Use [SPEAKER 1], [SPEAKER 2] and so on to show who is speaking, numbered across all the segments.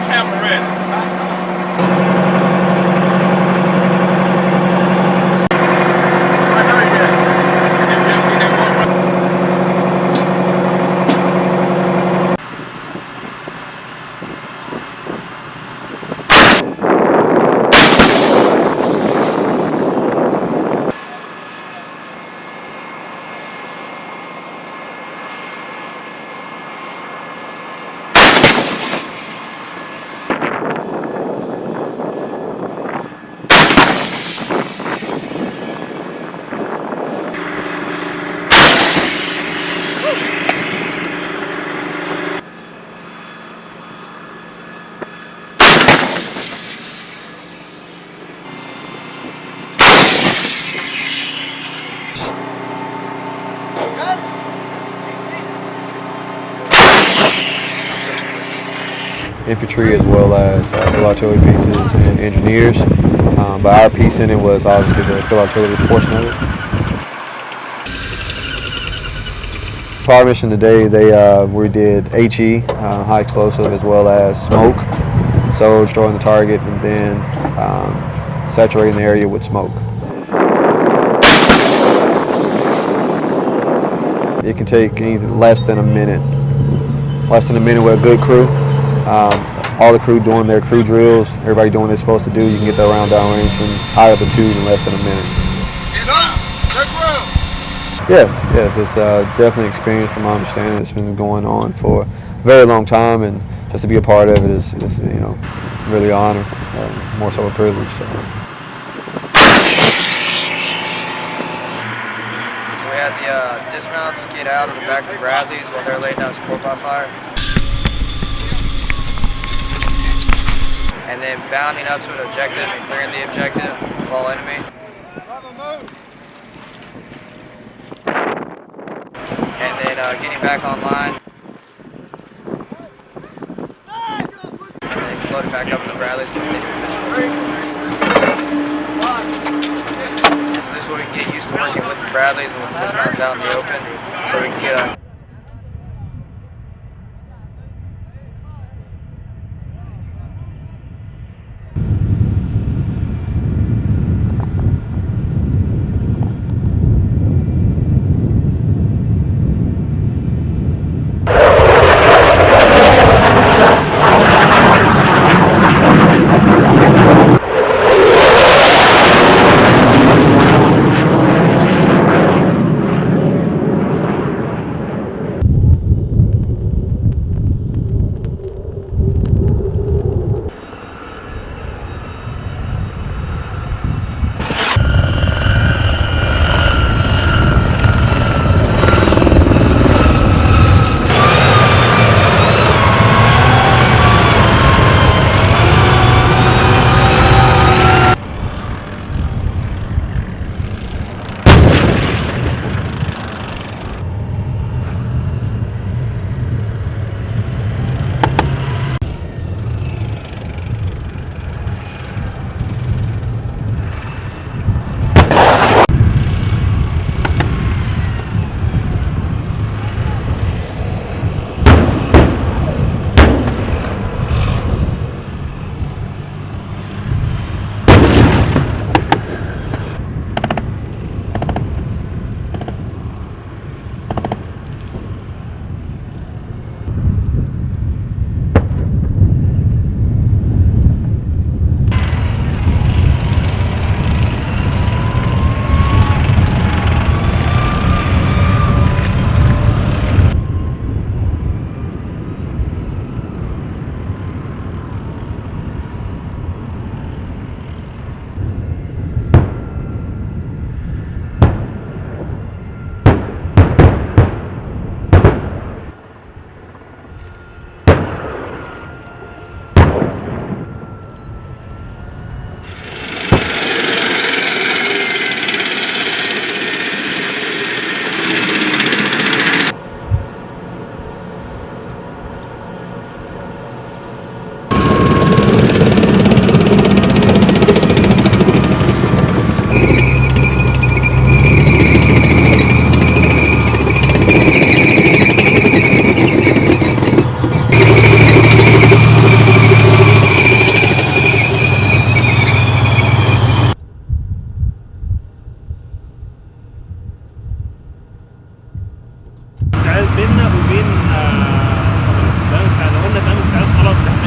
[SPEAKER 1] Camera ready.
[SPEAKER 2] Infantry as well as field artillery pieces and engineers. But our piece in it was obviously the field artillery portion of it. For our mission today, we did HE, high explosive, as well as smoke. So destroying the target and then saturating the area with smoke. It can take anything less than a minute. Less than a minute with a good crew. All the crew doing their crew drills, everybody doing what they're supposed to do, you can get that round downrange from high altitude in less than a minute. Yes, it's definitely experience from my understanding. It's been going on for a very long time, and just to be a part of it is really an honor, more so a privilege. So
[SPEAKER 3] we had the dismounts get out of the back of the Bradleys while they're laying down support by fire. And then bounding up to an objective and clearing the objective of all enemy. And then getting back online. And then loading back up in the Bradleys to continue the mission. And so this is what we can get used to working with the Bradleys and with the dismounts out in the open, so we can get a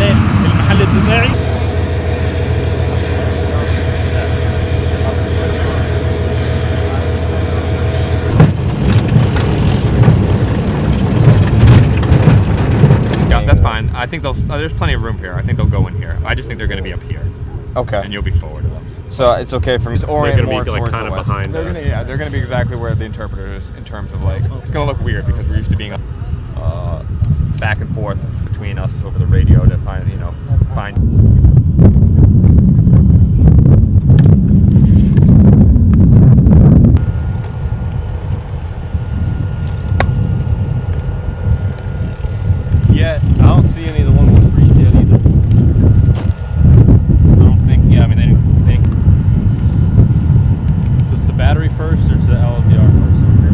[SPEAKER 4] المحل الدفاعي.
[SPEAKER 5] Yeah, that's fine. I think there's plenty of room here. I think they'll go in here. I just think they're going to be up here.
[SPEAKER 6] Okay.
[SPEAKER 5] And you'll be forward of them.
[SPEAKER 6] So it's okay for me to orient more
[SPEAKER 4] They're going to be like
[SPEAKER 6] towards
[SPEAKER 4] kind
[SPEAKER 6] the
[SPEAKER 4] of
[SPEAKER 6] west.
[SPEAKER 4] behind us.
[SPEAKER 5] They're going to be exactly where the interpreter is in terms of like, it's going to look weird because we're used to being back and forth between us over the radio to find.
[SPEAKER 4] Yeah, I don't see any of the 113s yet either. I don't think, yeah, I mean, they just the battery first or to the LLDR first over here?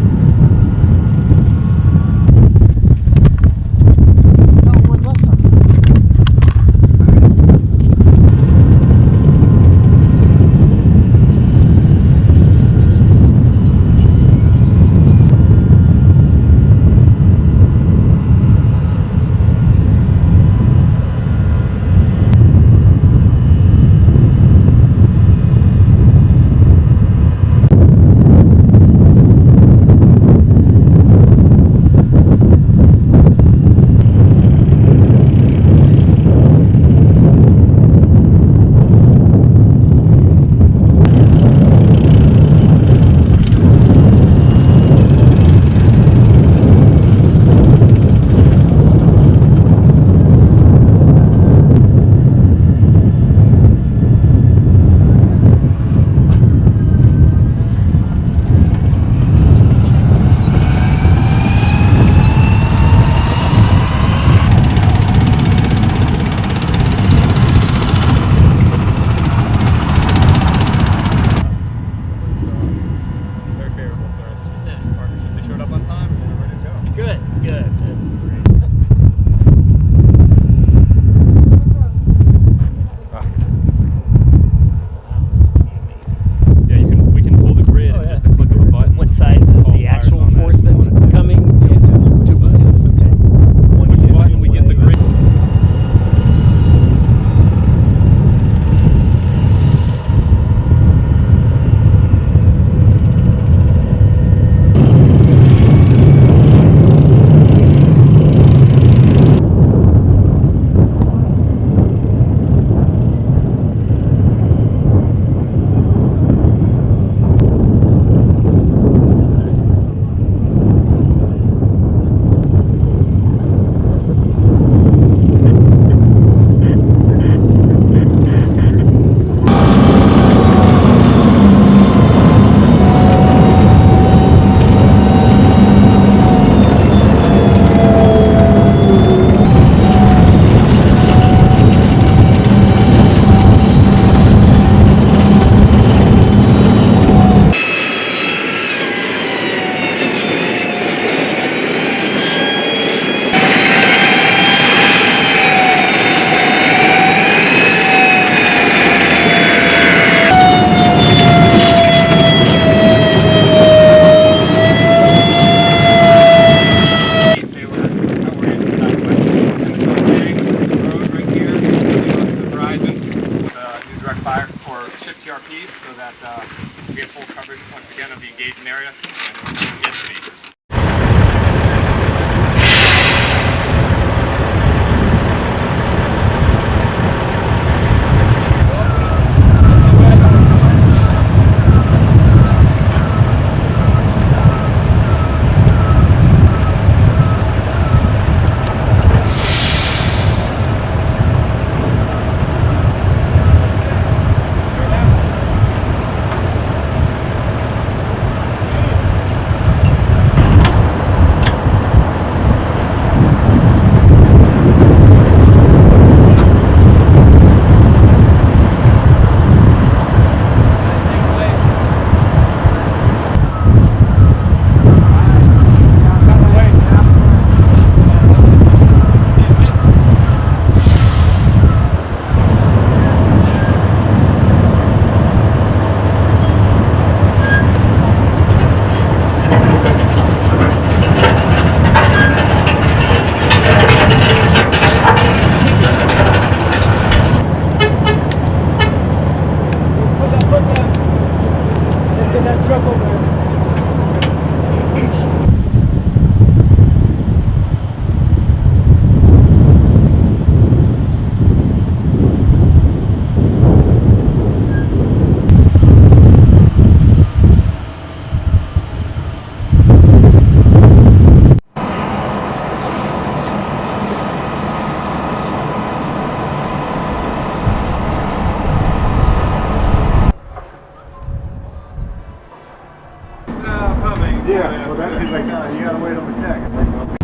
[SPEAKER 7] like, oh, you gotta wait on the deck. I'm like, okay.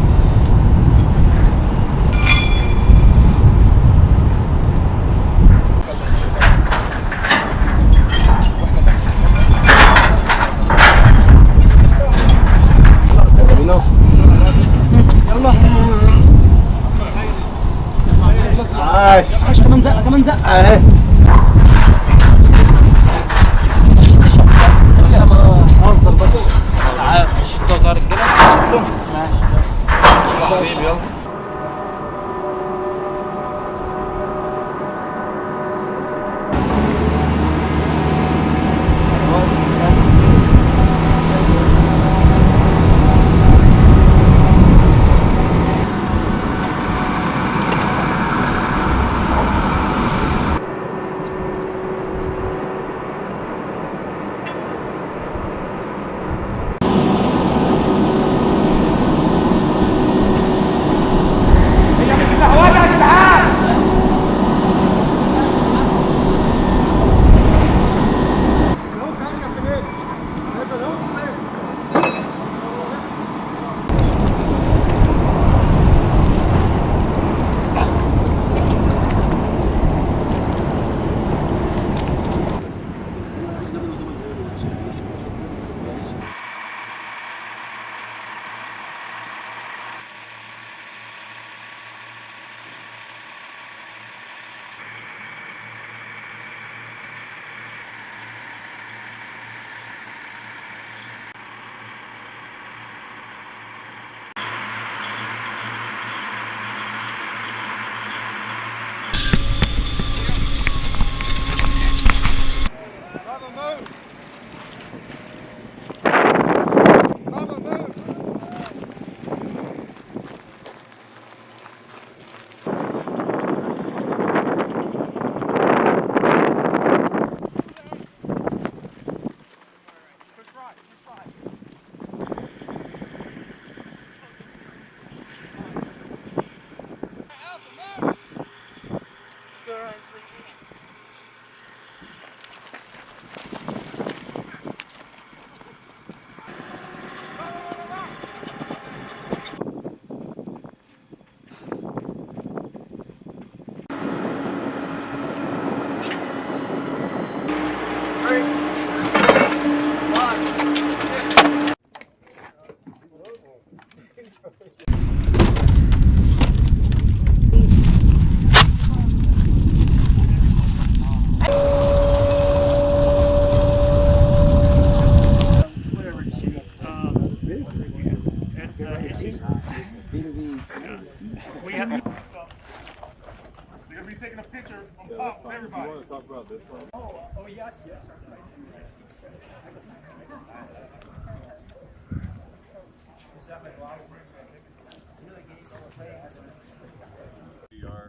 [SPEAKER 8] كمان زقه كمان زقه
[SPEAKER 7] اهي
[SPEAKER 8] هزر بقى تعال شدوا يا رجاله حبيبي يلا
[SPEAKER 1] They're gonna be taking a picture on top of everybody.
[SPEAKER 4] You want to talk about this one?
[SPEAKER 1] Oh yes, yes.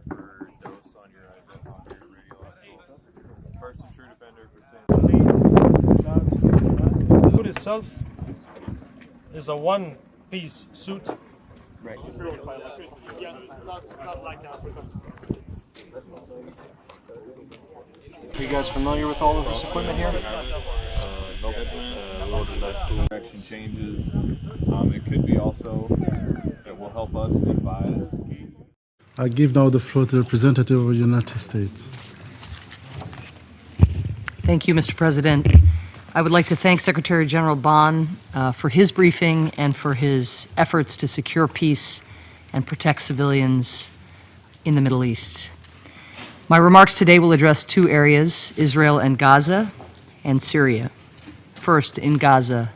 [SPEAKER 4] For dose on your radiological. Person true defender for
[SPEAKER 9] The suit itself is a one-piece suit.
[SPEAKER 4] Right.
[SPEAKER 7] Are you guys familiar with all of this equipment here?
[SPEAKER 4] Direction changes. It could be also that will help us advise.
[SPEAKER 10] I give now the floor to the representative of the United States.
[SPEAKER 11] Thank you, Mr. President. I would like to thank Secretary General Bond for his briefing and for his efforts to secure peace and protect civilians in the Middle East. My remarks today will address two areas, Israel and Gaza, and Syria. First, in Gaza,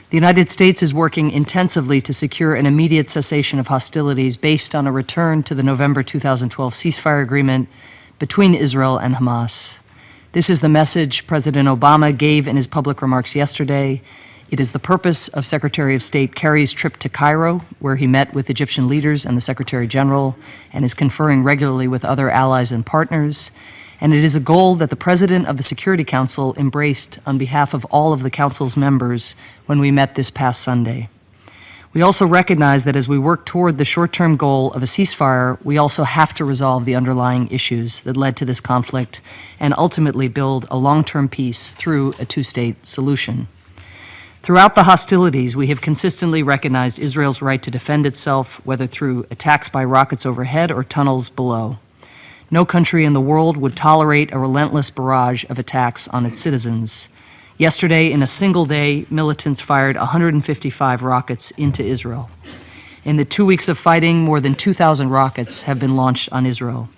[SPEAKER 11] the United States is working intensively to secure an immediate cessation of hostilities based on a return to the November 2012 ceasefire agreement between Israel and Hamas. This is the message President Obama gave in his public remarks yesterday. It is the purpose of Secretary of State Kerry's trip to Cairo, where he met with Egyptian leaders and the Secretary General and is conferring regularly with other allies and partners. And it is a goal that the President of the Security Council embraced on behalf of all of the Council's members when we met this past Sunday. We also recognize that as we work toward the short-term goal of a ceasefire, we also have to resolve the underlying issues that led to this conflict and ultimately build a long-term peace through a two-state solution. Throughout the hostilities, we have consistently recognized Israel's right to defend itself, whether through attacks by rockets overhead or tunnels below. No country in the world would tolerate a relentless barrage of attacks on its citizens. Yesterday, in a single day, militants fired 155 rockets into Israel. In the 2 weeks of fighting, more than 2,000 rockets have been launched on Israel.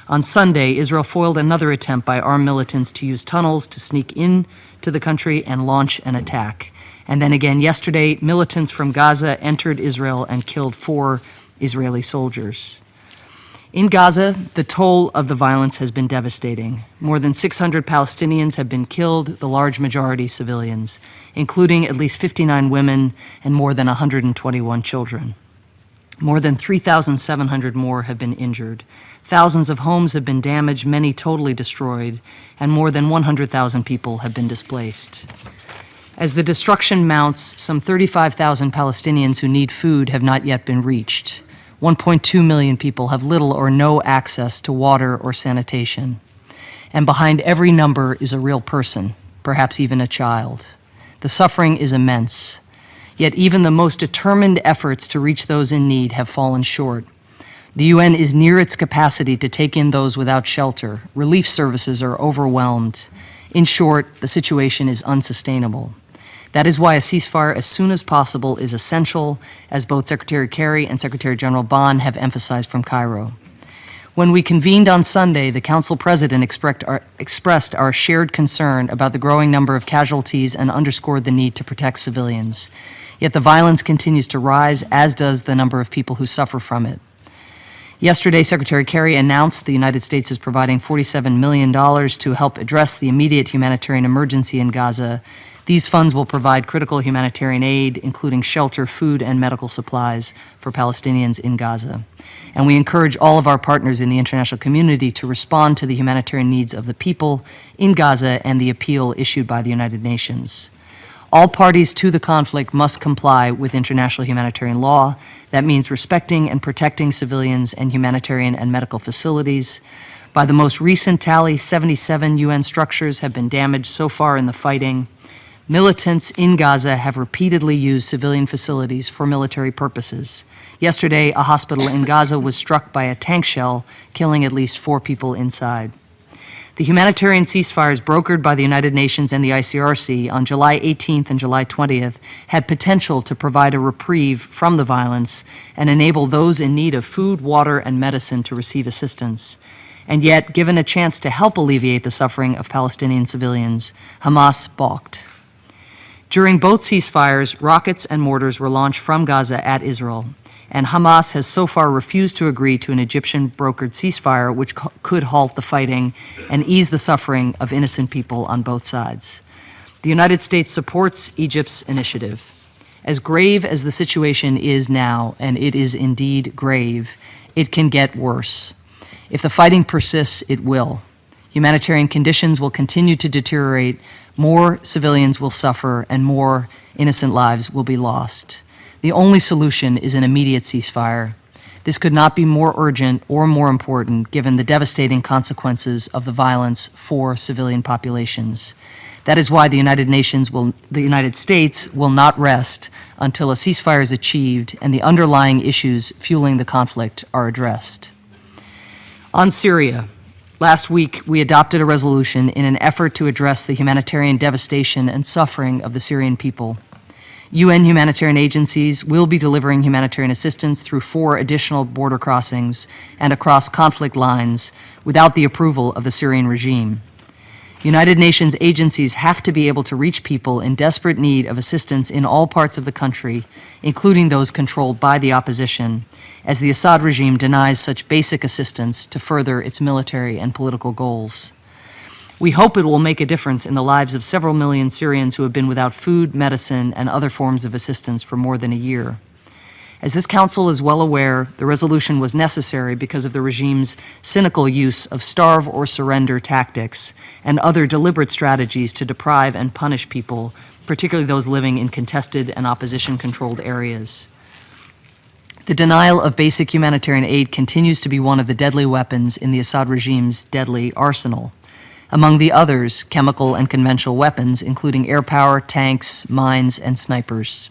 [SPEAKER 11] On Sunday, Israel foiled another attempt by armed militants to use tunnels to sneak into the country and launch an attack. And then again yesterday, militants from Gaza entered Israel and killed 4 Israeli soldiers. In Gaza, the toll of the violence has been devastating. More than 600 Palestinians have been killed, the large majority civilians, including at least 59 women and more than 121 children. More than 3,700 more have been injured. Thousands of homes have been damaged, many totally destroyed, and more than 100,000 people have been displaced. As the destruction mounts, some 35,000 Palestinians who need food have not yet been reached. 1.2 million people have little or no access to water or sanitation. And behind every number is a real person, perhaps even a child. The suffering is immense. Yet even the most determined efforts to reach those in need have fallen short. The UN is near its capacity to take in those without shelter. Relief services are overwhelmed. In short, the situation is unsustainable. That is why a ceasefire as soon as possible is essential, as both Secretary Kerry and Secretary General Bond have emphasized from Cairo. When we convened on Sunday, the Council President expressed our shared concern about the growing number of casualties and underscored the need to protect civilians. Yet the violence continues to rise, as does the number of people who suffer from it. Yesterday, Secretary Kerry announced the United States is providing $47 million to help address the immediate humanitarian emergency in Gaza. These funds will provide critical humanitarian aid, including shelter, food, and medical supplies for Palestinians in Gaza. And we encourage all of our partners in the international community to respond to the humanitarian needs of the people in Gaza and the appeal issued by the United Nations. All parties to the conflict must comply with international humanitarian law. That means respecting and protecting civilians and humanitarian and medical facilities. By the most recent tally, 77 UN structures have been damaged so far in the fighting. Militants in Gaza have repeatedly used civilian facilities for military purposes. Yesterday, a hospital in Gaza was struck by a tank shell, killing at least 4 people inside. The humanitarian ceasefires brokered by the United Nations and the ICRC on July 18th and July 20th had potential to provide a reprieve from the violence and enable those in need of food, water, and medicine to receive assistance. And yet, given a chance to help alleviate the suffering of Palestinian civilians, Hamas balked. During both ceasefires, rockets and mortars were launched from Gaza at Israel, and Hamas has so far refused to agree to an Egyptian-brokered ceasefire which could halt the fighting and ease the suffering of innocent people on both sides. The United States supports Egypt's initiative. As grave as the situation is now, and it is indeed grave, it can get worse. If the fighting persists, it will. Humanitarian conditions will continue to deteriorate, more civilians will suffer, and more innocent lives will be lost. The only solution is an immediate ceasefire. This could not be more urgent or more important given the devastating consequences of the violence for civilian populations. That is why the United States will not rest until a ceasefire is achieved and the underlying issues fueling the conflict are addressed. On Syria, last week we adopted a resolution in an effort to address the humanitarian devastation and suffering of the Syrian people. UN humanitarian agencies will be delivering humanitarian assistance through 4 additional border crossings and across conflict lines without the approval of the Syrian regime. United Nations agencies have to be able to reach people in desperate need of assistance in all parts of the country, including those controlled by the opposition, as the Assad regime denies such basic assistance to further its military and political goals. We hope it will make a difference in the lives of several million Syrians who have been without food, medicine, and other forms of assistance for more than a year. As this Council is well aware, the resolution was necessary because of the regime's cynical use of starve or surrender tactics and other deliberate strategies to deprive and punish people, particularly those living in contested and opposition-controlled areas. The denial of basic humanitarian aid continues to be one of the deadly weapons in the Assad regime's deadly arsenal. Among the others, chemical and conventional weapons, including air power, tanks, mines, and snipers.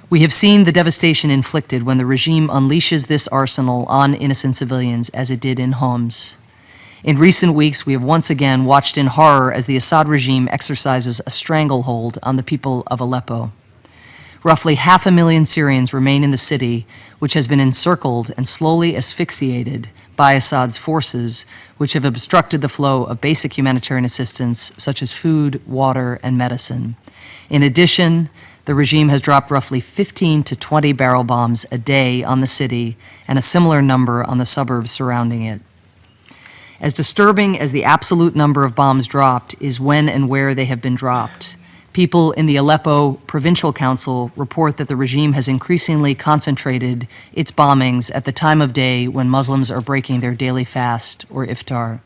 [SPEAKER 11] We have seen the devastation inflicted when the regime unleashes this arsenal on innocent civilians, as it did in Homs. In recent weeks, we have once again watched in horror as the Assad regime exercises a stranglehold on the people of Aleppo. Roughly 500,000 Syrians remain in the city, which has been encircled and slowly asphyxiated by Assad's forces, which have obstructed the flow of basic humanitarian assistance such as food, water, and medicine. In addition, the regime has dropped roughly 15 to 20 barrel bombs a day on the city and a similar number on the suburbs surrounding it. As disturbing as the absolute number of bombs dropped is when and where they have been dropped. People in the Aleppo Provincial Council report that the regime has increasingly concentrated its bombings at the time of day when Muslims are breaking their daily fast, or iftar,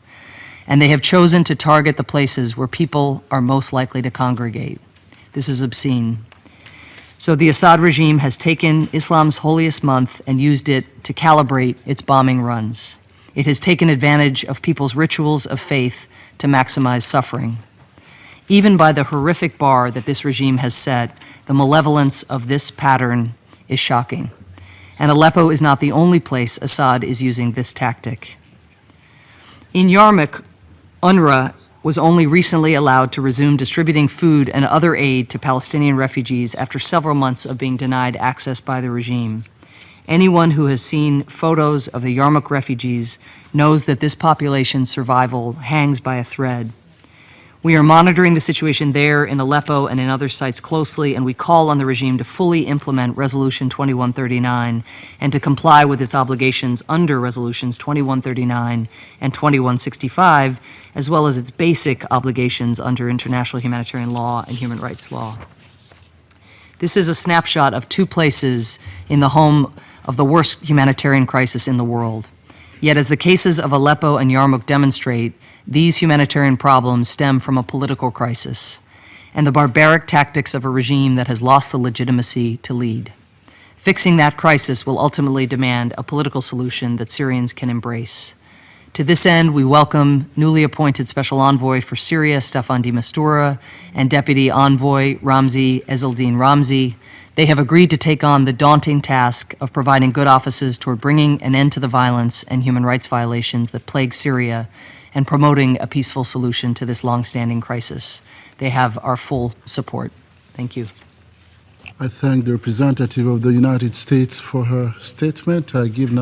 [SPEAKER 11] and they have chosen to target the places where people are most likely to congregate. This is obscene. So the Assad regime has taken Islam's holiest month and used it to calibrate its bombing runs. It has taken advantage of people's rituals of faith to maximize suffering. Even by the horrific bar that this regime has set, the malevolence of this pattern is shocking. And Aleppo is not the only place Assad is using this tactic. In Yarmouk, UNRWA was only recently allowed to resume distributing food and other aid to Palestinian refugees after several months of being denied access by the regime. Anyone who has seen photos of the Yarmouk refugees knows that this population's survival hangs by a thread. We are monitoring the situation there in Aleppo and in other sites closely, and we call on the regime to fully implement Resolution 2139 and to comply with its obligations under Resolutions 2139 and 2165, as well as its basic obligations under international humanitarian law and human rights law. This is a snapshot of two places in the home of the worst humanitarian crisis in the world. Yet as the cases of Aleppo and Yarmouk demonstrate, these humanitarian problems stem from a political crisis and the barbaric tactics of a regime that has lost the legitimacy to lead. Fixing that crisis will ultimately demand a political solution that Syrians can embrace. To this end, we welcome newly appointed Special Envoy for Syria, Staffan de Mistura, and Deputy Envoy Ramzi Ezzaldine Ramzi. They have agreed to take on the daunting task of providing good offices toward bringing an end to the violence and human rights violations that plague Syria and promoting a peaceful solution to this long-standing crisis. They have our full support. Thank you.
[SPEAKER 10] I thank the representative of the United States for her statement. I give now